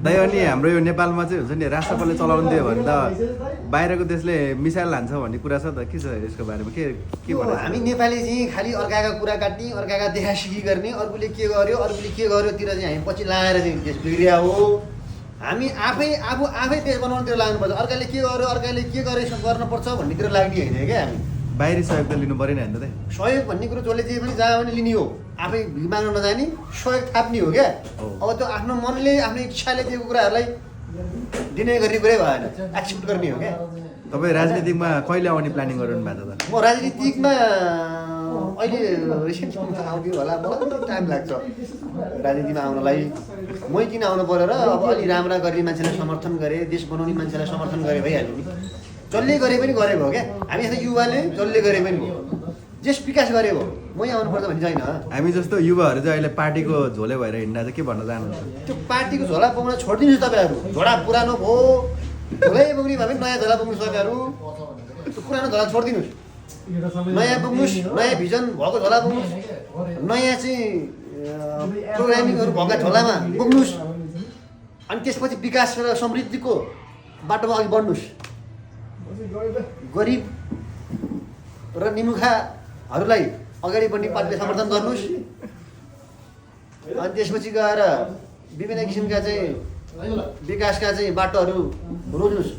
दाइ अनि हाम्रो यो नेपालमा चाहिँ हुन्छ नि राष्ट्रपतिले चलाउनु दियो भने त बाहिरको देशले मिसाइल लान्छ भन्ने कुरा छ त के छ यसको बारेमा के भन्नु हामी नेपाली चाहिँ खालि अर्काका कुरा काट्ने अर्काका देखासिखी गर्ने अर्कोले के गर्योतिर चाहिँ हामी पछि लाएर चाहिँ देश बिग्रिया हो हामी आफै देश बनाउनुतिर लाग्नुपर्छ अर्काले के गर्नुपर्छ भन्नेतिर लाग्ने होइन क्या हामी बाहिरी सहयोग त लिनु परेन होइन त सहयोग भन्ने कुरो जसले जे पनि जहाँ पनि लिने हो आफै माग्न नजाने सहयोग थाप्ने हो क्या अब त्यो आफ्नो मनले आफ्नो इच्छाले दिएको कुराहरूलाई डिनाइ गर्ने कुरै भएन एक्सेप्ट गर्ने हो क्या तपाईँ राजनीतिकमा कहिले आउने प्लानिङ गरिरहनु भएको छ त म राजनीतिकमा अहिले रिसेन्ट आउँदियो होला मलाई टाइम लाग्छ राजनीतिमा आउनलाई मै किन आउनु पऱ्यो र अब अलि राम्रा गर्ने मान्छेलाई समर्थन गरे देश बनाउने मान्छेलाई समर्थन गरे भइहाल्यो नि जसले गरे पनि गरेको हो क्या हामी यस्तो युवाले जसले गरे पनि हो देश विकास गरे हो मै आउनुपर्छ भन्ने छैन हामी जस्तो युवाहरू चाहिँ अहिले पार्टीको झोले भएर हिँड्दा चाहिँ के भन्न चाहनुहुन्छ त्यो पार्टीको झोला पाउन छोडिदिनुहोस् तपाईँहरू झोला पुरानो भयो झोलै पुग्ने भए पनि नयाँ झोला पुग्नुहोस् तपाईँहरू त्यो पुरानो झोला छोडिदिनुहोस् नयाँ पुग्नुहोस् नयाँ भिजन भएको झोला पुग्नुहोस् नयाँ चाहिँ प्रोग्रामिङहरू भएका झोलामा पुग्नुहोस् अनि त्यसपछि विकास र समृद्धिको बाटोमा अघि बढ्नुहोस् गरिब र निमुखाहरूलाई अगाडि बढ्ने पार्टीले समर्थन गर्नुहोस् अनि त्यसपछि गएर विभिन्न किसिमका चाहिँ विकासका चाहिँ बाटोहरू रोज्नुहोस्